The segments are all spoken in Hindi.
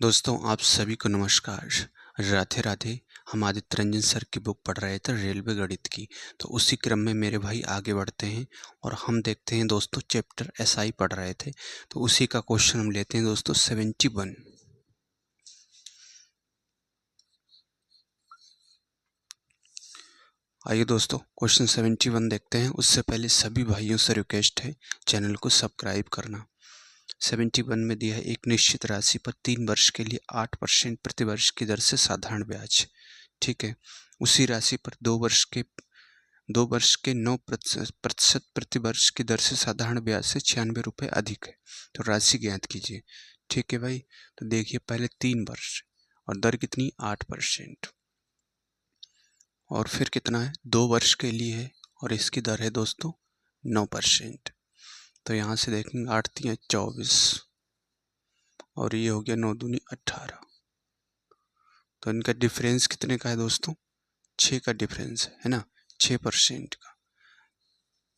दोस्तों आप सभी को नमस्कार। राधे राधे। हम आदित्य रंजन सर की बुक पढ़ रहे थे रेलवे गणित की। तो उसी क्रम में मेरे भाई आगे बढ़ते हैं और हम देखते हैं दोस्तों चैप्टर एसआई पढ़ रहे थे। तो उसी का क्वेश्चन हम लेते हैं दोस्तों 71। आइए दोस्तों क्वेश्चन 71 देखते हैं। उससे पहले सभी भाइयों से रिक्वेस्ट है चैनल को सब्सक्राइब करना। 71 में दिया है एक निश्चित राशि पर 3 वर्ष के लिए 8% प्रति वर्ष की दर से साधारण ब्याज। ठीक है, उसी राशि पर 2 वर्ष के 9% प्रति वर्ष की दर से साधारण ब्याज से 96 रुपये अधिक है। तो राशि ज्ञात कीजिए। ठीक है भाई, तो देखिए पहले 3 वर्ष और दर कितनी 8%, और फिर कितना है 2 वर्ष के लिए है और इसकी दर है दोस्तों 9%। तो यहाँ से देखेंगे 8 तियां 24 और ये हो गया 9 दूनी 18। तो इनका डिफरेंस कितने का है दोस्तों 6 का डिफरेंस है ना, 6% का।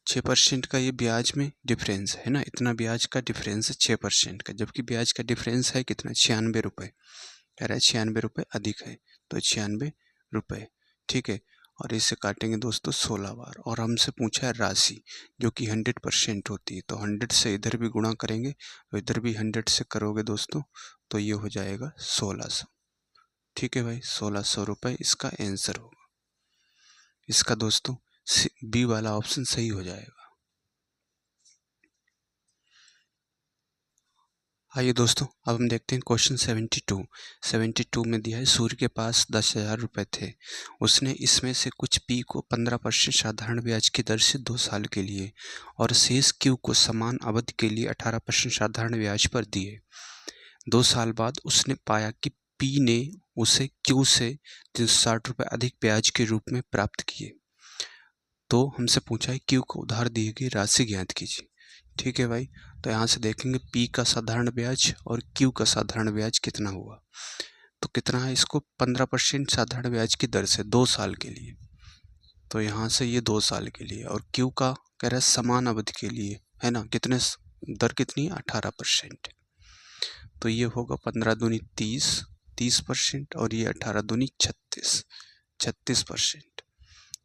6% का ये ब्याज में डिफरेंस है ना, इतना ब्याज का डिफरेंस है 6% का, जबकि ब्याज का डिफरेंस है कितना 96 रुपये। कह रहा है 96 रुपये अधिक है, तो 96 रुपये। ठीक है, और इससे काटेंगे दोस्तों 16 बार और हमसे पूछा है राशि जो कि 100% होती है। तो 100 से इधर भी गुणा करेंगे तो इधर भी 100 से करोगे दोस्तों तो ये हो जाएगा 1600। ठीक है भाई, 1600 रुपये इसका आंसर होगा। इसका दोस्तों बी वाला ऑप्शन सही हो जाएगा। आइए दोस्तों अब हम देखते हैं क्वेश्चन 72 में दिया है सूर्य के पास 10,000 रुपये थे। उसने इसमें से कुछ पी को 15% साधारण ब्याज की दर से 2 साल के लिए और शेष क्यू को समान अवधि के लिए 18% साधारण ब्याज पर दिए। 2 साल बाद उसने पाया कि पी ने उसे क्यू से 360 रुपये अधिक ब्याज के रूप में प्राप्त किए। तो हमसे पूछा है क्यू को उधार दी गई राशि ज्ञात कीजिए। ठीक है भाई, तो यहाँ से देखेंगे पी का साधारण ब्याज और क्यू का साधारण ब्याज कितना हुआ। तो कितना है इसको 15% साधारण ब्याज की दर से 2 साल के लिए। तो यहाँ से ये 2 साल के लिए और क्यू का कह रहा है समान अवधि के लिए है ना, कितने दर कितनी 18%। तो ये होगा 15 दूनी 30% और ये 18 दूनी 36%।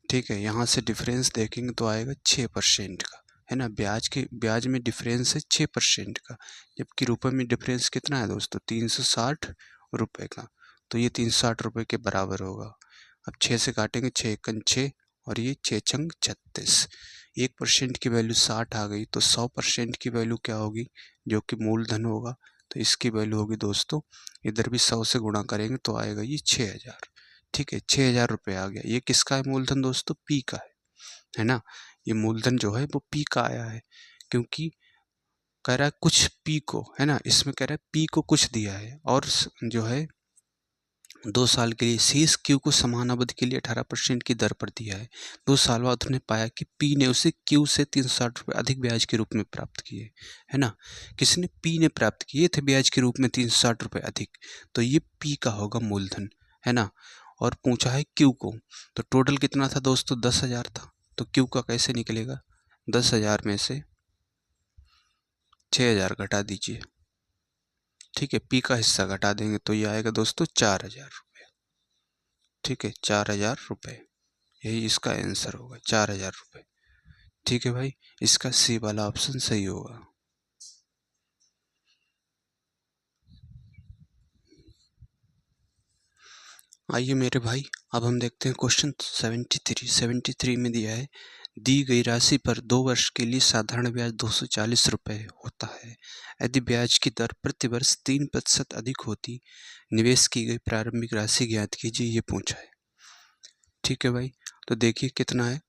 ठीक है, यहाँ से डिफरेंस देखेंगे तो आएगा 6% का है ना। ब्याज में डिफरेंस है 6% का, जबकि रुपए में डिफरेंस कितना है दोस्तों 360 रुपये का। तो ये 360 रुपये के बराबर होगा। अब 6 से काटेंगे 6 एकन 6 और ये 6 छंग 36। 1% की वैल्यू 60 आ गई, तो 100% की वैल्यू क्या होगी जो कि मूलधन होगा। तो इसकी वैल्यू होगी दोस्तों, इधर भी 100 से गुणा करेंगे तो आएगा ये 6000। ठीक है, 6000 रुपये आ गया। ये किसका है मूलधन दोस्तों पी का है ना। ये मूलधन जो है वो पी का आया है, क्योंकि कह रहा है कुछ पी को है ना, इसमें कह रहा है पी को कुछ दिया है और जो है 2 साल के लिए शेष क्यू को समान अवधि के लिए 18% की दर पर दिया है। 2 साल बाद उन्होंने पाया कि पी ने उसे क्यू से 360 रुपये अधिक ब्याज के रूप में प्राप्त किए है ना। किसने पी ने प्राप्त किए थे ब्याज के रूप में 360 रुपये अधिक। तो ये पी का होगा मूलधन है ना। और पूछा है क्यू को, तो टोटल कितना था दोस्तों 10,000 था। तो क्यू का कैसे निकलेगा 10,000 में से 6,000 घटा दीजिए। ठीक है, पी का हिस्सा घटा देंगे तो ये आएगा दोस्तों 4,000 रुपये। ठीक है, 4,000 रुपये यही इसका आंसर होगा 4,000 रुपये। ठीक है भाई, इसका सी वाला ऑप्शन सही होगा। आइए मेरे भाई अब हम देखते हैं क्वेश्चन 73 में दिया है दी गई राशि पर 2 वर्ष के लिए साधारण ब्याज 240 रुपये होता है। यदि ब्याज की दर प्रति वर्ष 3% अधिक होती, निवेश की गई प्रारंभिक राशि ज्ञात कीजिए, ये पूछा है। ठीक है भाई, तो देखिए कितना है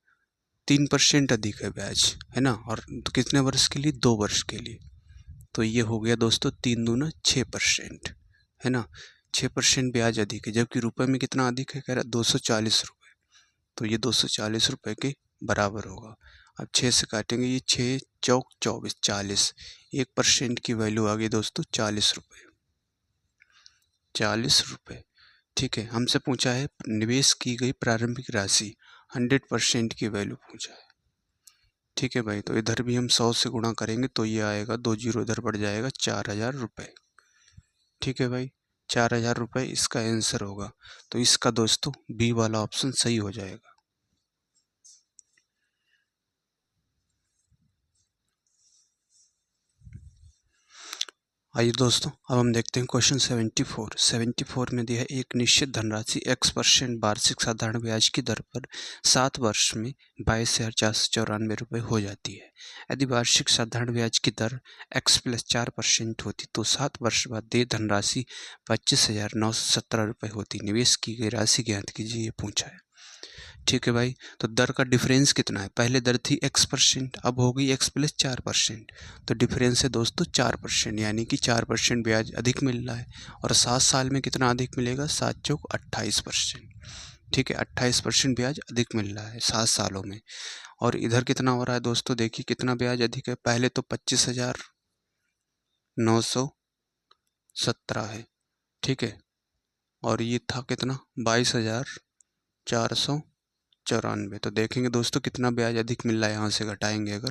3% अधिक है ब्याज है ना, और कितने वर्ष के लिए 2 वर्ष के लिए। तो ये हो गया दोस्तों 3 दूना 6% है ना। 6% ब्याज अधिक है, जबकि रुपए में कितना अधिक है कह रहा 240 रुपये। तो ये 240 रुपये के बराबर होगा। अब 6 से काटेंगे, ये 6 चौक 24 40। 1% की वैल्यू आ गई दोस्तों 40 रुपये। 40 रुपये। ठीक है, हमसे पूछा है निवेश की गई प्रारंभिक राशि 100% की वैल्यू पूछा है। ठीक है भाई, तो इधर भी हम 100 से गुणा करेंगे तो ये आएगा 2 जीरो इधर बढ़ जाएगा 4,000 रुपये। ठीक है भाई, 4,000 रुपये इसका आंसर होगा। तो इसका दोस्तों बी वाला ऑप्शन सही हो जाएगा। आइए दोस्तों, अब हम देखते हैं क्वेश्चन 74 में दिया है एक निश्चित धनराशि x% वार्षिक साधारण ब्याज की दर पर 7 वर्ष में 22,494 रुपये हो जाती है। यदि वार्षिक साधारण ब्याज की दर x + 4% होती तो 7 वर्ष बाद देय धनराशि 25,917 रुपये होती। निवेश की गई राशि ज्ञात कीजिए, ये पूछा है। ठीक है भाई, तो दर का डिफरेंस कितना है? पहले दर थी x%, अब हो गई x + 4%, तो डिफरेंस है दोस्तों 4%, यानी कि 4% ब्याज अधिक मिल रहा है। और 7 साल में कितना अधिक मिलेगा? 7 चौक 28%। ठीक है, 28% ब्याज अधिक मिल रहा है 7 सालों में। और इधर कितना हो रहा है दोस्तों? देखिए कितना ब्याज अधिक है। पहले तो 25,917 है, ठीक है, और ये था कितना? 22,494। तो देखेंगे दोस्तों कितना ब्याज अधिक मिल रहा है। यहाँ से घटाएंगे अगर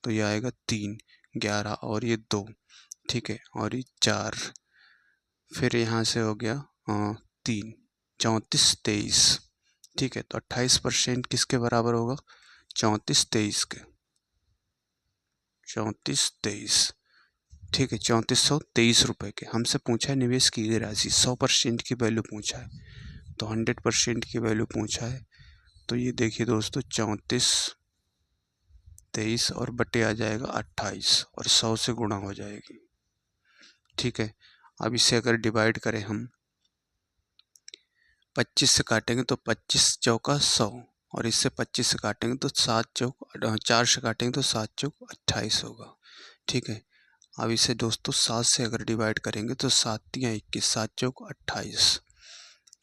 तो ये आएगा 3, 11 और ये 2, ठीक है, और ये 4, फिर यहाँ से हो गया 3, 34, 23, ठीक है। तो 28% किसके बराबर होगा? 34, 23 के, 34, 23, ठीक है, 3423 रुपये के। हमसे पूछा है निवेश की गई राशि, 100% की वैल्यू पूछा है, तो 100% की वैल्यू पूछा है। तो ये देखिए दोस्तों 34, 23 और बटे आ जाएगा 28 और 100 से गुणा हो जाएगी। ठीक है, अब इसे अगर डिवाइड करें हम 25 से काटेंगे तो 25 चौका 100, और इससे 25 से काटेंगे तो 7 चौक 4 से काटेंगे तो 7 चौक 28 होगा। ठीक है, अब इसे दोस्तों 7 से अगर डिवाइड करेंगे तो 7 तियाँ 21, 7 चौक 28।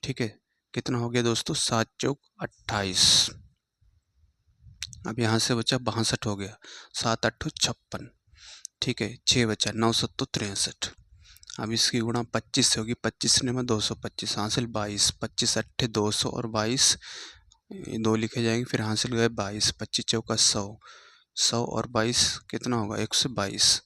ठीक है, कितना हो गया दोस्तों? 7 चौक 28। अब यहाँ से बचा 62 हो गया, 7 8 56, ठीक है, 6 बचा, 9 7 63। अब इसकी गुणा 25 से होगी, 25 ने में 225 हासिल 22, 25 8 200 और 22 दो लिखे जाएंगे, फिर हासिल गए 22, 25 चौका 100, 100 और 22 कितना होगा? 122,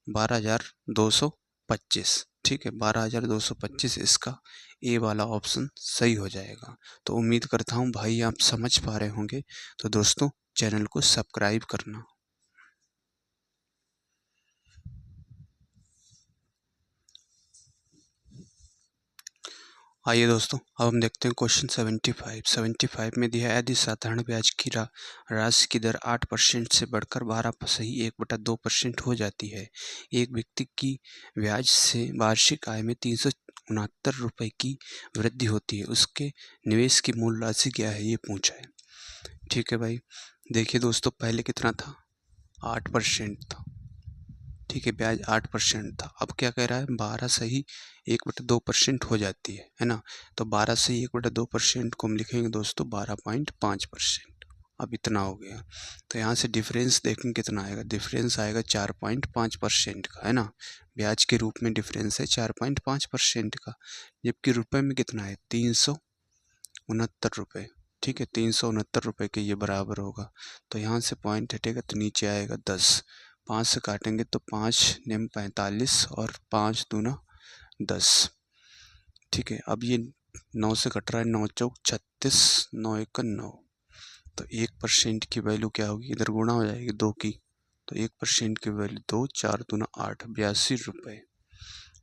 12,225। ठीक है, 12,225 इसका ए वाला ऑप्शन सही हो जाएगा। तो उम्मीद करता हूँ भाई आप समझ पा रहे होंगे। तो दोस्तों चैनल को सब्सक्राइब करना। आइए दोस्तों, अब हम देखते हैं क्वेश्चन 75 में दिया है यदि साधारण ब्याज की राशि की दर 8% से बढ़कर 12.1/2% हो जाती है, एक व्यक्ति की ब्याज से वार्षिक आय में 369 रुपये की वृद्धि होती है, उसके निवेश की मूल राशि क्या है? ये पूछा है। ठीक है भाई, देखिए दोस्तों पहले कितना था? 8% था, ठीक है, ब्याज 8% था। अब क्या कह रहा है? 12 से ही 1/2% हो जाती है ना। तो 12 से ही 1/2% को हम लिखेंगे दोस्तों 12.5%। अब इतना हो गया, तो यहाँ से डिफरेंस देखेंगे कितना आएगा? डिफरेंस आएगा 4.5% का, है ना। ब्याज के रूप में डिफरेंस है 4.5% का, जबकि रुपए में कितना है? 369 रुपये। ठीक है, 369 रुपये के ये बराबर होगा। तो यहाँ से पॉइंट हटेगा तो नीचे आएगा 10, 5 से काटेंगे तो 5 नेम 45 और 5 दूना 10। ठीक है, अब ये 9 से कट रहा है, 9 चौक 36, 9 1 9। तो 1% की वैल्यू क्या होगी? इधर गुणा हो जाएगी 2 की, तो 1% की वैल्यू 2, 4 दूना 8, 82 रुपये।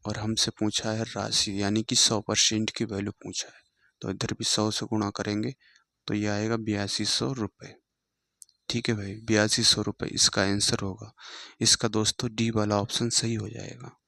और हमसे पूछा है राशि, यानी कि 100% की वैल्यू पूछा है। तो इधर भी 100 से गुणा करेंगे तो ये आएगा 8200 रुपये। ठीक है भाई, 8200 रुपये इसका आंसर होगा। इसका दोस्तों डी वाला ऑप्शन सही हो जाएगा।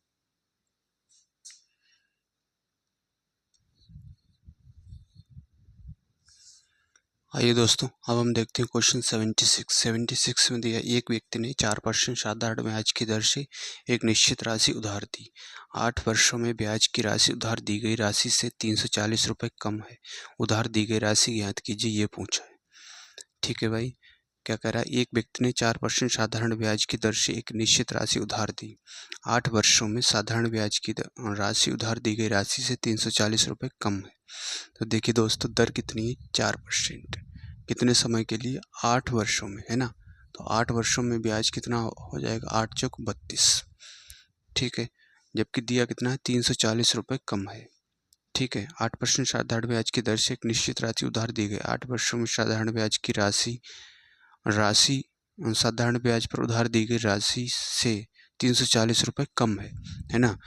आइए दोस्तों, अब हम देखते हैं क्वेश्चन 76 में दिया एक व्यक्ति ने 4% साधारण ब्याज की दर से एक निश्चित राशि उधार दी। 8 वर्षों में ब्याज की राशि उधार दी गई राशि से 340 रुपये कम है। उधार दी गई राशि ज्ञात कीजिए, ये पूछा है। ठीक है भाई, क्या कह रहा है? एक व्यक्ति ने 4% साधारण ब्याज की दर से एक निश्चित राशि उधार दी। 8 वर्षों में साधारण ब्याज की राशि उधार दी गई राशि से 340 रुपये कम है। तो देखिए दोस्तों दर कितनी है? 4%। कितने समय के लिए? 8 वर्षों में, है ना। तो 8 वर्षों में ब्याज कितना हो जाएगा? 8 चौक 32। ठीक है, जबकि दिया कितना है? 340 रुपये कम है। ठीक है। 8% साधारण ब्याज की दर से एक निश्चित राशि उधार दी गई। 8 वर्षों में साधारण ब्याज की राशि साधारण ब्याज पर उधार दी गई राशि से 340 रुपये कम है ना।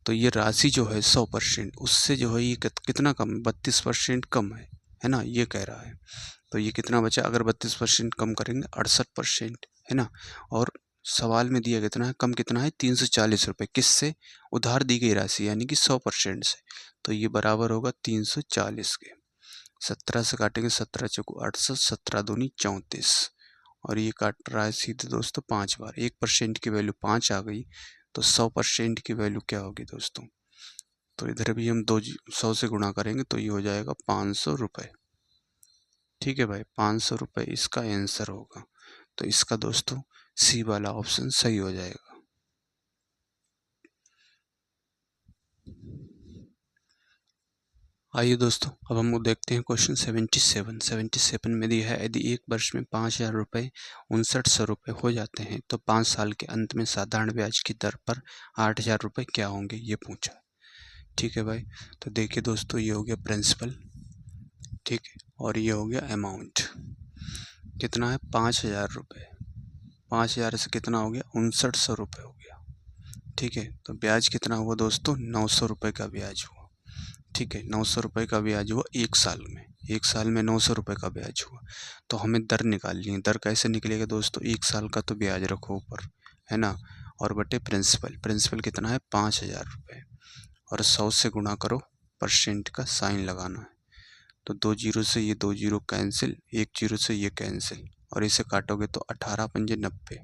तो ये राशि जो है 100%, उससे जो है ये कितना कम, 32% कम है ना, ये कह रहा है। तो ये कितना बचा, अगर 32% कम करेंगे 68%, है ना। और सवाल में दिया कितना है, कम कितना है, 340 रुपये, किससे, उधार दी गई राशि यानी कि 100% से। तो ये बराबर होगा 340 के। 17 से काटेंगे, 17 चौको 68, 17 दूनी 34, और ये काट रहा है सीधे दोस्तों 5 बार। 1% की वैल्यू 5 आ गई, तो 100% की वैल्यू क्या होगी दोस्तों। तो इधर भी हम 100 से गुणा करेंगे तो ये हो जाएगा 500 रुपये। ठीक है भाई, 500 रुपये इसका आंसर होगा। तो इसका दोस्तों सी वाला ऑप्शन सही हो जाएगा। आइए दोस्तों, अब हम देखते हैं क्वेश्चन 77 में दिया है, यदि एक वर्ष में 5,000 रुपये 5900 रुपये हो जाते हैं तो 5 साल के अंत में साधारण ब्याज की दर पर 8,000 रुपये क्या होंगे, ये पूछा। ठीक है भाई, तो देखिए दोस्तों, ये हो गया प्रिंसिपल, ठीक है, और ये हो गया अमाउंट। कितना है, 5,000 रुपये। 5,000 से कितना हो गया, 5900 रुपये हो गया। ठीक है, तो ब्याज कितना हुआ दोस्तों, 900 रुपये का ब्याज हुआ। ठीक है, 900 रुपये का ब्याज हुआ एक साल में। एक साल में 900 रुपये का ब्याज हुआ। तो हमें दर निकालनी है। दर कैसे निकलेगा दोस्तों, एक साल का तो ब्याज रखो ऊपर, है ना, और बटे प्रिंसिपल कितना है, 5,000 रुपये, और 100 से गुणा करो, परसेंट का साइन लगाना है। तो 2 जीरो से ये 2 जीरो कैंसिल, 1 जीरो से ये कैंसिल, और इसे काटोगे तो 18 पंजे 90।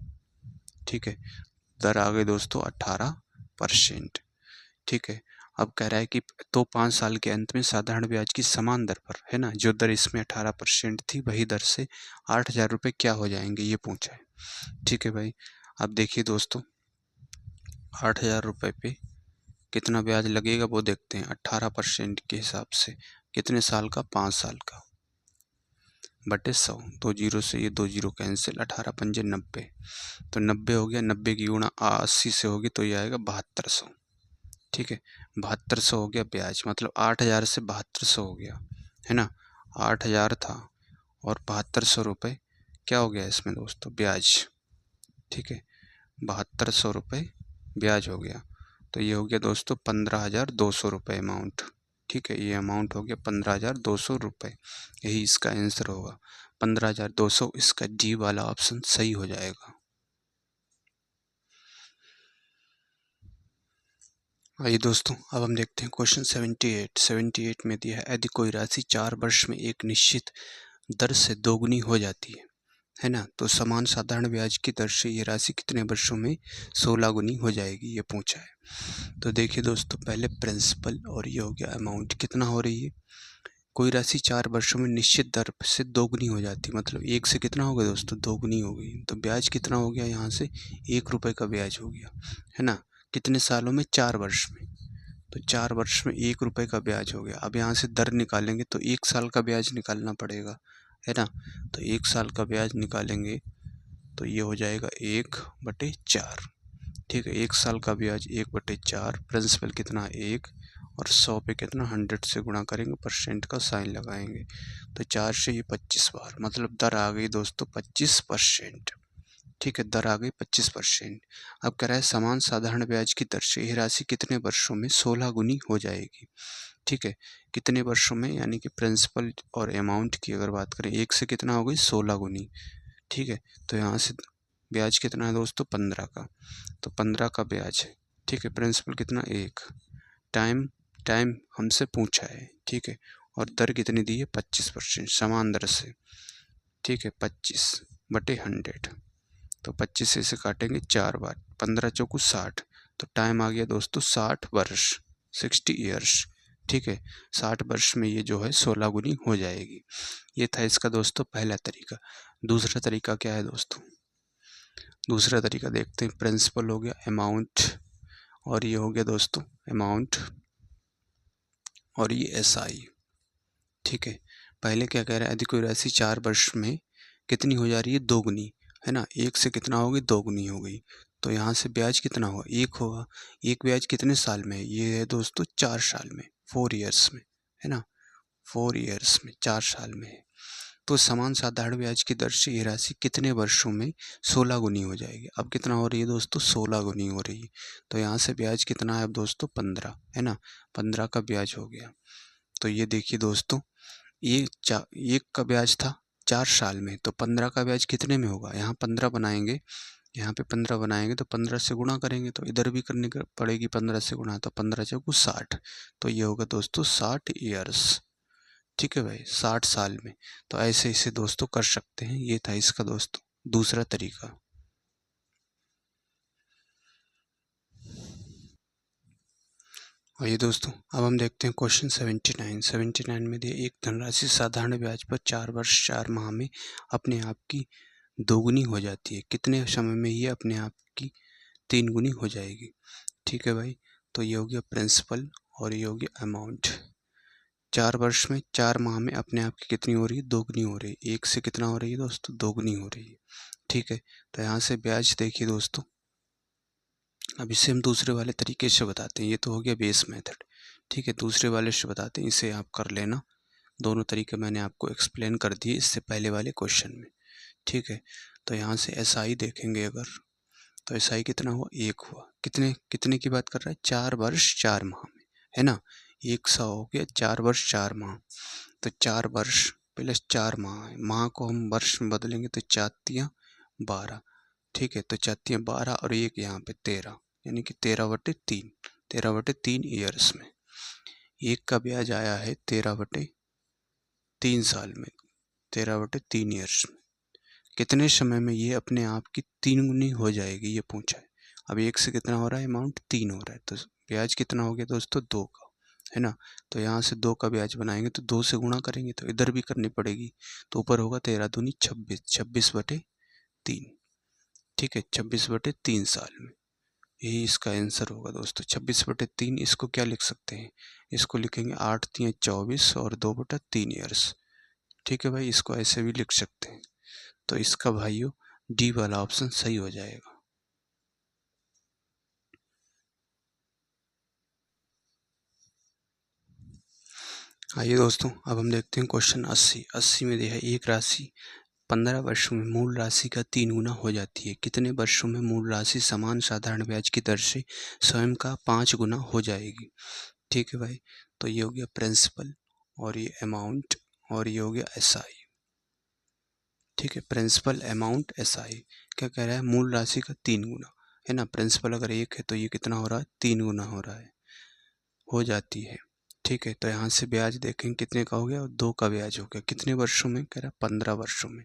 ठीक है, दर आ गई दोस्तों 18%। ठीक है, अब कह रहा है कि तो 5 साल के अंत में साधारण ब्याज की समान दर पर, है ना, जो दर इसमें 18% थी वही दर से 8,000 रुपये क्या हो जाएंगे, ये पूछा है। ठीक है भाई, अब देखिए दोस्तों, 8,000 रुपये पे कितना ब्याज लगेगा वो देखते हैं। 18% के हिसाब से कितने साल का, 5 साल का, बटे 100। 2 जीरो से ये 2 जीरो कैंसिल, 18 पंजे 90, तो 90 हो गया। 90 की गुणा 80 से होगी तो ये आएगा 7200। ठीक है, 7200 हो गया ब्याज, मतलब 8,000 से 7200 हो गया, है ना। 8,000 था और 7200 रुपये क्या हो गया इसमें दोस्तों, ब्याज। ठीक है, 7200 रुपये ब्याज हो गया। तो ये हो गया दोस्तों 15,200 रुपये अमाउंट। ठीक है, ये अमाउंट हो गया 15,200 रुपये। यही इसका आंसर होगा 15,200। इसका डी वाला ऑप्शन सही हो जाएगा। आइए दोस्तों, अब हम देखते हैं क्वेश्चन 78 में दिया है, यदि कोई राशि 4 वर्ष में एक निश्चित दर से दोगुनी हो जाती है ना, तो समान साधारण ब्याज की दर से ये राशि कितने वर्षों में 16 गुनी हो जाएगी, ये पूछा है। तो देखिए दोस्तों, पहले प्रिंसिपल और ये हो गया अमाउंट, कितना हो रही है, कोई राशि 4 वर्षों में निश्चित दर से दोगुनी हो जाती, मतलब एक से कितना हो गया दोस्तों, दोगुनी हो गई। तो ब्याज कितना हो गया, यहाँ से 1 रुपये का ब्याज हो गया, है ना। कितने सालों में, 4 वर्ष में। तो 4 वर्ष में 1 रुपये का ब्याज हो गया। अब यहाँ से दर निकालेंगे तो 1 साल का ब्याज निकालना पड़ेगा, है ना। तो 1 साल का ब्याज निकालेंगे तो ये हो जाएगा 1/4। ठीक है, 1 साल का ब्याज 1/4, प्रिंसिपल कितना 1, और 100 पे कितना 100 से गुणा करेंगे, परसेंट का साइन लगाएंगे। तो 4 से ये 25 बार, मतलब दर आ गई दोस्तों 25%। ठीक है, दर आ गई 25%। अब कह रहा है समान साधारण ब्याज की दर से यह राशि कितने वर्षों में 16 गुनी हो जाएगी। ठीक है, कितने वर्षों में, यानी कि प्रिंसिपल और अमाउंट की अगर बात करें, एक से कितना हो गई 16 गुनी। ठीक है, तो यहाँ से ब्याज कितना है दोस्तों, 15 का, तो 15 का ब्याज है। ठीक है, प्रिंसिपल कितना 1, टाइम हमसे पूछा है। ठीक है, और दर कितनी दी है, 25%, समान दर से। ठीक है, 25/100, तो 25 से काटेंगे 4 बार, 15 चौको 60, तो टाइम आ गया दोस्तों 60 वर्ष, 60 ईयर्स। ठीक है, 60 वर्ष में ये जो है 16 गुनी हो जाएगी। ये था इसका दोस्तों पहला तरीका। दूसरा तरीका क्या है दोस्तों, दूसरा तरीका देखते हैं। प्रिंसिपल हो गया अमाउंट, और ये हो गया दोस्तों अमाउंट, और ये एसआई। ठीक है, पहले क्या कह रहा है, यदि कोई राशि 4 वर्ष में कितनी हो जा रही है, दोगुनी, है ना। 1 से कितना हो गई, दोगुनी हो गई। तो यहाँ से ब्याज कितना होगा, 1 होगा। 1 ब्याज कितने साल में है, ये है दोस्तों 4 साल में। 4 ईयर्स में, है ना, 4 ईयर्स में, 4 साल में है। तो समान साधारण ब्याज की दर से ये राशि कितने वर्षों में 16 गुनी हो जाएगी। अब कितना हो रही है दोस्तों, 16 गुनी हो रही है। तो यहाँ से ब्याज कितना है अब दोस्तों, 15, है ना, 15 का ब्याज हो गया। तो ये देखिए दोस्तों, ये एक का ब्याज था 4 साल में, तो 15 का ब्याज कितने में होगा, यहाँ 15 बनाएंगे, यहाँ पे 15 बनाएंगे तो 15 से गुणा करेंगे, तो इधर भी करने पड़ेगी 15 से गुणा, तो 15 चौको 60, तो ये होगा दोस्तों 60 ईयर्स। ठीक है भाई, 60 साल में। तो ऐसे इसे दोस्तों कर सकते हैं। ये था इसका दोस्तों दूसरा तरीका। और ये दोस्तों अब हम देखते हैं क्वेश्चन 79 में दिए एक धनराशि साधारण ब्याज पर 4 वर्ष 4 माह में अपने आप की दोगुनी हो जाती है, कितने समय में ये अपने आप की 3 गुनी हो जाएगी। ठीक है भाई, तो ये हो गया प्रिंसिपल और ये हो गया अमाउंट। 4 वर्ष में 4 माह में अपने आप की कितनी हो रही है, दोगुनी हो रही है। एक से कितना हो रही है दोस्तों, दोगुनी हो रही है। ठीक है, तो यहाँ से ब्याज देखिए दोस्तों, अब इसे हम दूसरे वाले तरीके से बताते हैं। ये तो हो गया बेस मेथड। ठीक है, दूसरे वाले से बताते हैं, इसे आप कर लेना। दोनों तरीके मैंने आपको एक्सप्लेन कर दिए इससे पहले वाले क्वेश्चन में। ठीक है, तो यहाँ से एसआई देखेंगे अगर, तो एसआई कितना हुआ, 1 हुआ। कितने कितने की बात कर रहा है, 4 वर्ष 4 माह में, है ना। 100 हो गया 4 वर्ष 4 माह, तो 4 वर्ष प्लस 4 माह है। माह को हम वर्ष में बदलेंगे तो 4 12। ठीक है, तो 4 12 और एक यहाँ पे 13, यानी कि 13/3, 13/3 ईयर्स में। एक का ब्याज आया है 13/3 साल में, 13/3 ईयर्स में। कितने समय में ये अपने आप की 3 गुनी हो जाएगी, ये पूछा है। अब एक से कितना हो रहा है, अमाउंट 3 हो रहा है, तो ब्याज कितना हो गया दोस्तों, 2 का, है ना। तो यहाँ से 2 का ब्याज बनाएंगे तो 2 से गुणा करेंगे, तो इधर भी करनी पड़ेगी, तो ऊपर होगा 13 दूनी 26, 26/3। ठीक है, 26/3 साल में, यही इसका आंसर होगा दोस्तों। 26/3 इसको क्या लिख सकते हैं, इसको लिखेंगे 8×3 = 24 और 2/3 ईयर्स। ठीक है भाई, इसको ऐसे भी लिख सकते हैं। तो इसका भाइयों डी वाला ऑप्शन सही हो जाएगा। आइए दोस्तों, अब हम देखते हैं क्वेश्चन 80 में दिया है एक राशि 15 वर्षों में मूल राशि का 3 गुना हो जाती है, कितने वर्षों में मूल राशि समान साधारण ब्याज की दर से स्वयं का 5 गुना हो जाएगी। ठीक है भाई, तो ये हो गया प्रिंसिपल और ये अमाउंट और ये हो गया एसआई। ठीक है, प्रिंसिपल अमाउंट एसआई क्या कह रहा है, मूल राशि का 3 गुना, है ना। प्रिंसिपल अगर 1 है तो ये कितना हो रहा है, 3 गुना हो रहा है, हो जाती है। ठीक है, तो यहाँ से ब्याज देखेंगे कितने का हो गया, 2 का ब्याज हो गया। कितने वर्षों में कह रहा है, 15 वर्षों में,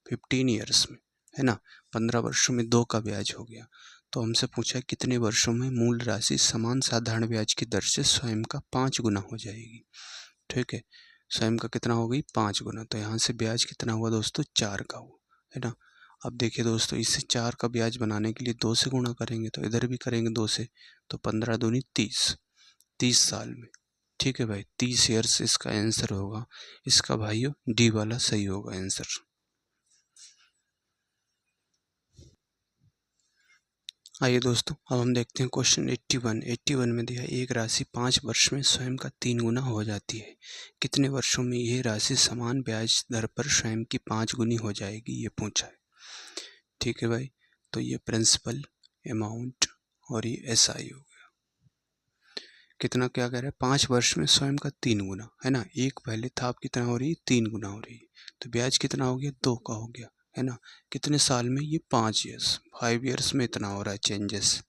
15 ईयर्स में, है ना। 15 वर्षों में 2 का ब्याज हो गया। तो हमसे पूछा है कितने वर्षों में मूल राशि समान साधारण ब्याज की दर से स्वयं का 5 गुना हो जाएगी। ठीक है, स्वयं का कितना हो गई, 5 गुना। तो यहाँ से ब्याज कितना हुआ दोस्तों, 4 का हुआ, है ना। अब देखिए दोस्तों, इससे 4 का ब्याज बनाने के लिए 2 से गुणा करेंगे, तो इधर भी करेंगे 2 से, तो 15 दूनी 30, 30 साल में। ठीक है भाई, 30 ईयर्स इसका आंसर होगा। इसका भाइयों डी वाला सही होगा आंसर। आइए दोस्तों, अब हम देखते हैं क्वेश्चन 81 में दिया एक राशि 5 वर्ष में स्वयं का 3 गुना हो जाती है, कितने वर्षों में यह राशि समान ब्याज दर पर स्वयं की 5 गुनी हो जाएगी, ये पूछा है। ठीक है भाई, तो ये प्रिंसिपल अमाउंट और ये एसआई हो गया। कितना क्या कह रहा है, 5 वर्ष में स्वयं का 3 गुना, है ना। एक पहले था, अब कितना हो रही है, 3 गुना हो रही है। तो ब्याज कितना हो गया, 2 का हो गया, है ना। कितने साल में, ये 5 ईयर्स, 5 ईयर्स में इतना हो रहा है चेंजेस।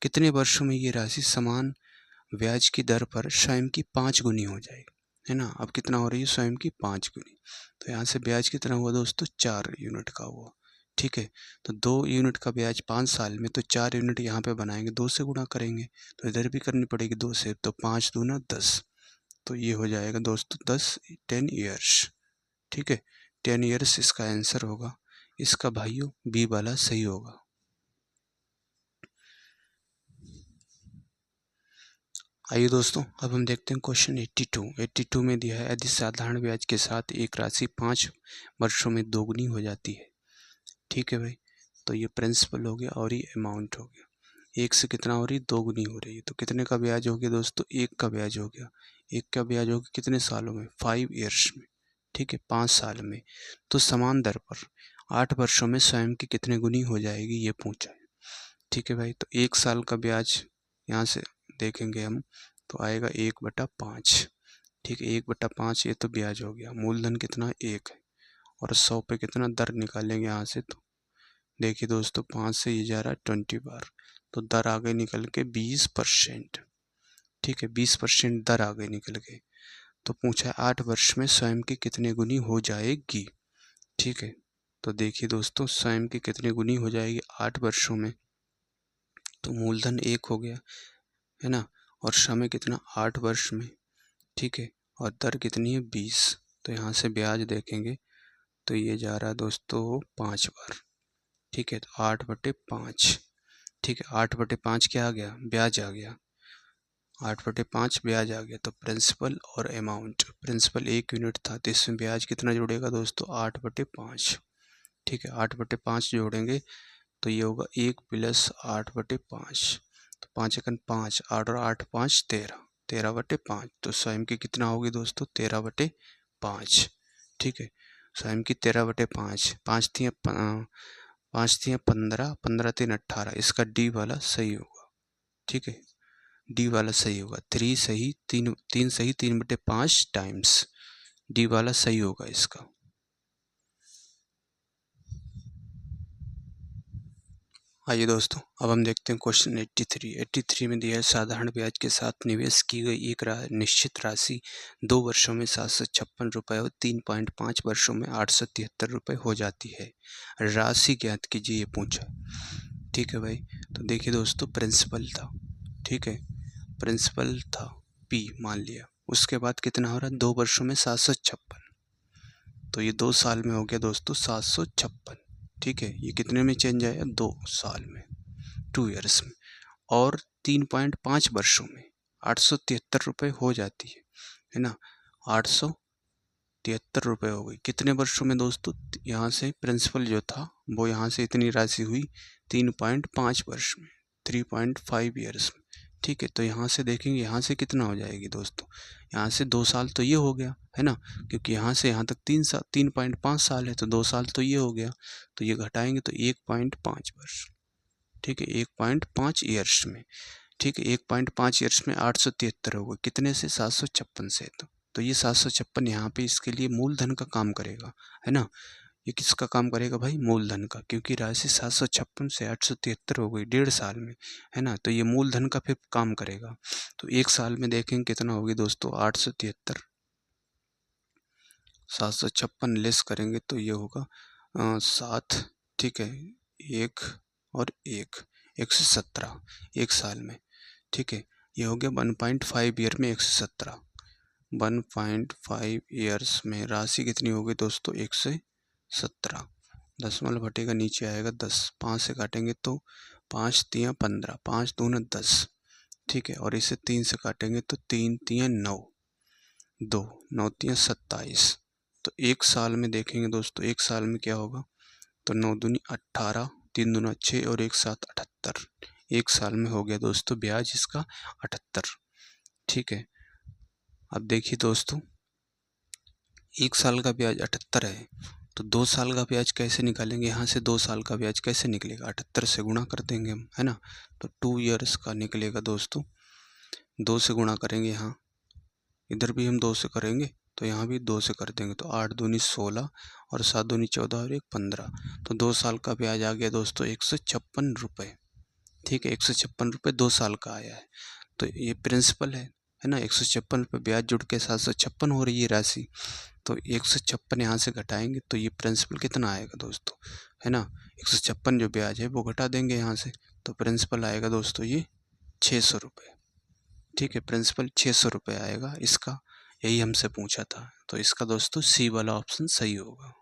कितने वर्षों में ये राशि समान ब्याज की दर पर स्वयं की 5 गुनी हो जाएगी, है ना। अब कितना हो रही है, स्वयं की 5 गुनी। तो यहाँ से ब्याज कितना हुआ दोस्तों, 4 यूनिट का हुआ। ठीक है, तो 2 यूनिट का ब्याज 5 साल में, तो 4 यूनिट यहाँ पे बनाएंगे, 2 से गुणा करेंगे, तो इधर भी करनी पड़ेगी 2 से, तो 5 दूना 10, तो ये हो जाएगा दोस्तों 10 ईयर्स। ठीक है, 10 ईयर्स इसका आंसर होगा। इसका भाइयों बी वाला सही होगा। आइए दोस्तों, अब हम देखते हैं क्वेश्चन 82 में दिया है यदि साधारण ब्याज के साथ एक राशि 5 वर्षों में दोगुनी हो जाती है। ठीक है भाई, तो ये प्रिंसिपल हो गया और ये अमाउंट हो गया। एक से कितना हो रही है, दोगुनी हो रही है, तो कितने का ब्याज हो गया दोस्तों, 1 का ब्याज हो गया। एक का ब्याज होगा कितने सालों में, 5 ईयर्स में, ठीक है, 5 साल में। तो समान दर पर 8 वर्षों में स्वयं की कितने गुनी हो जाएगी ये पूछा है, ठीक है भाई। तो 1 साल का ब्याज यहाँ से देखेंगे हम तो आएगा 1/5, ठीक है, 1/5 ये तो ब्याज हो गया। मूलधन कितना 1 है और 100 पे कितना दर निकालेंगे यहाँ से, तो देखिए दोस्तों 5 से ये जा रहा है 20 बार, तो दर आगे निकल के 20%, ठीक है, 20% दर आगे निकल गई। तो पूछा है 8 वर्ष में स्वयं की कितने गुनी हो जाएगी, ठीक है। तो देखिए दोस्तों स्वयं की कितने गुनी हो जाएगी 8 वर्षों में, तो मूलधन 1 हो गया है ना, और समय कितना 8 वर्ष में, ठीक है, और दर कितनी है 20। तो यहाँ से ब्याज देखेंगे तो ये जा रहा है दोस्तों 5 बार, ठीक है, तो 8/5, ठीक है, 8/5 क्या आ गया, ब्याज आ गया, 8/5 ब्याज आ गया। तो प्रिंसिपल और अमाउंट, प्रिंसिपल 1 यूनिट था तो इसमें ब्याज कितना जुड़ेगा दोस्तों 8/5, ठीक है, 8/5 जोड़ेंगे तो ये होगा 1 + 8/5, तो 5×1 = 5, 8 और 8 5 13, 13/5। तो स्वयं की कितना होगी दोस्तों 13/5, ठीक है, स्वयं की 13/5, 5 थी 15, 15 3 18, इसका डी वाला सही होगा, ठीक है, डी वाला सही होगा, 3 सही 3 सही 3/5 टाइम्स डी वाला सही होगा इसका। आइए दोस्तों अब हम देखते हैं क्वेश्चन 83 में दिया है साधारण ब्याज के साथ निवेश की गई एक निश्चित राशि 2 वर्षों में 756 रुपये और 3.5 वर्षों में 873 रुपये हो जाती है, राशि ज्ञात कीजिए ये पूछा, ठीक है भाई। तो देखिए दोस्तों प्रिंसिपल था, ठीक है, प्रिंसिपल था P मान लिया, उसके बाद कितना हो रहा है 2 वर्षों में 756, तो ये 2 साल में हो गया दोस्तों 756, ठीक है, ये कितने में चेंज आया 2 साल में, 2 ईयर्स में, और 3.5 वर्षों में 873 रुपये हो जाती है ना, 873 रुपये हो गई कितने वर्षों में दोस्तों, यहाँ से प्रिंसिपल जो था वो यहाँ से इतनी राशि हुई 3.5 वर्ष में, 3.5 ईयर्स में, ठीक है। तो यहाँ से देखेंगे यहाँ से कितना हो जाएगी दोस्तों, यहाँ से 2 साल तो ये हो गया है ना, क्योंकि यहाँ से यहाँ तक 3.5 साल है तो 2 साल तो ये हो गया, तो ये घटाएंगे तो 1.5 वर्ष, ठीक है, 1.5 ईयर्स में, ठीक है, 1.5 ईयर्स में 873 होगा कितने से 756 से, तो ये 756 यहाँ पे इसके लिए मूलधन का काम करेगा है ना, ये किसका काम करेगा भाई मूलधन का, क्योंकि राशि 756 से 873 हो गई 1.5 साल में है ना, तो ये मूलधन का फिर काम करेगा। तो 1 साल में देखेंगे कितना होगी दोस्तों 873, 756 लेस करेंगे तो ये होगा 7, ठीक है, 1 और 1, 117 1 साल में, ठीक है, ये हो गया 1.5 ईयर में 117, 1.5 ईयर्स में राशि कितनी होगी दोस्तों 117, दशमलव घटेगा नीचे आएगा 10, 5 से काटेंगे तो 5 तियाँ 15, 5 दूना 10, ठीक है, और इसे 3 से काटेंगे तो 3 तियाँ 9, 2 9 तियाँ 27। तो 1 साल में देखेंगे दोस्तों 1 साल में क्या होगा, तो 9 दूनी 18, 3 दूना 6 और 1 7 78, 1 साल में हो गया दोस्तों ब्याज इसका 78, ठीक है। अब देखिए दोस्तों 1 साल का ब्याज 78 है, तो 2 साल का ब्याज कैसे निकालेंगे, यहाँ से 2 साल का ब्याज कैसे निकलेगा, 78 से गुणा कर देंगे हम है ना, तो 2 ईयर्स का निकलेगा दोस्तों, 2 से गुणा करेंगे, यहाँ इधर भी हम 2 से करेंगे तो यहाँ भी 2 से कर देंगे, तो 8 दूनी 16 और 7 दूनी 14 और 1 15, तो 2 साल का ब्याज आ गया दोस्तों 156 रुपये, ठीक है, 156 रुपये 2 साल का आया है। तो ये प्रिंसिपल है ना, 156 रुपये ब्याज जुड़ के 756 हो रही है राशि, तो 156 यहाँ से घटाएंगे तो ये प्रिंसिपल कितना आएगा दोस्तों है ना, 156 जो ब्याज है वो घटा देंगे यहाँ से, तो प्रिंसिपल आएगा दोस्तों ये 600 रुपये, ठीक है, प्रिंसिपल 600 रुपये आएगा इसका, यही हमसे पूछा था, तो इसका दोस्तों सी वाला ऑप्शन सही होगा।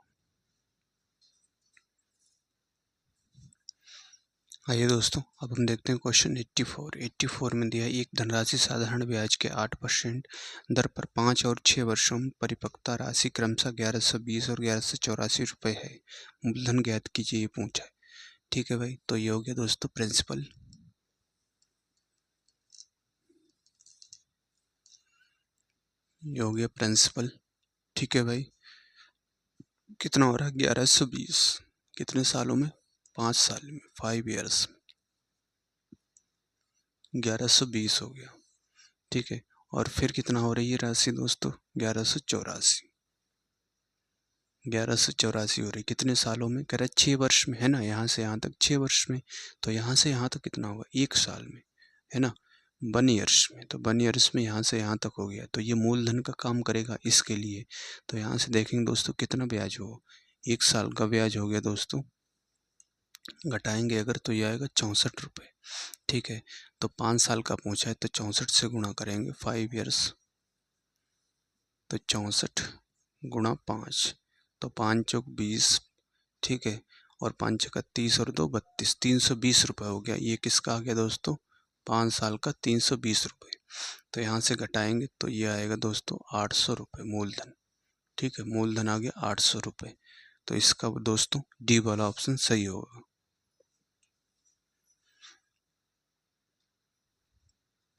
आइए दोस्तों अब हम देखते हैं क्वेश्चन 84 में दिया है एक धनराशि साधारण ब्याज के 8% दर पर 5 और 6 वर्षों में परिपक्वता राशि क्रमशः 1120 और 1184 रुपये है, मूलधन ज्ञात कीजिए ये पूछा है, ठीक है भाई। तो ये हो गया दोस्तों प्रिंसिपल, ये हो गया प्रिंसिपल। ठीक है भाई, कितना हो रहा है 1120, कितने सालों में, 5 साल में, 5 ईयर्स, 1120 हो गया। ठीक है, और फिर कितना हो रही है राशि दोस्तों, 1184, 1184 हो रही कितने सालों में, कह रहा है 6 वर्ष में, है ना, यहाँ से यहाँ तक 6 वर्ष में, तो यहाँ से यहाँ तक कितना होगा 1 साल में, है ना, 1 ईयर्स में, तो 1 ईयर्स में यहाँ से यहाँ तक हो गया, तो ये मूलधन का काम करेगा इसके लिए। तो यहाँ से देखेंगे दोस्तों कितना ब्याज हो, 1 साल का ब्याज हो गया दोस्तों, घटाएंगे अगर तो ये आएगा 64 रुपये। ठीक है, तो 5 साल का पूछा है तो 64 से गुणा करेंगे, 5 ईयर्स, तो 64 गुणा 5, तो 5 चौक 20, ठीक है, और 5 छक्का 30 और 2 32, 320 रुपये हो गया। ये किसका आ गया दोस्तों, 5 साल का 320 रुपये। तो यहाँ से घटाएंगे तो ये आएगा दोस्तों 800 रुपये मूलधन। ठीक है, मूलधन आ गया 800 रुपये। तो इसका दोस्तों डी वाला ऑप्शन सही होगा।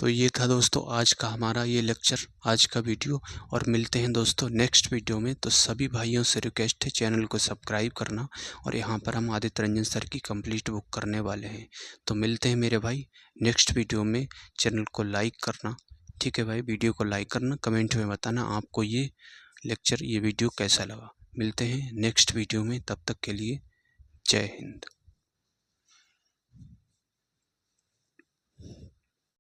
तो ये था दोस्तों आज का हमारा ये लेक्चर, आज का वीडियो, और मिलते हैं दोस्तों नेक्स्ट वीडियो में। तो सभी भाइयों से रिक्वेस्ट है चैनल को सब्सक्राइब करना, और यहाँ पर हम आदित्य रंजन सर की कंप्लीट बुक करने वाले हैं। तो मिलते हैं मेरे भाई नेक्स्ट वीडियो में, चैनल को लाइक करना। ठीक है भाई, वीडियो को लाइक करना, कमेंट में बताना आपको ये लेक्चर, ये वीडियो कैसा लगा। मिलते हैं नेक्स्ट वीडियो में, तब तक के लिए जय हिंद।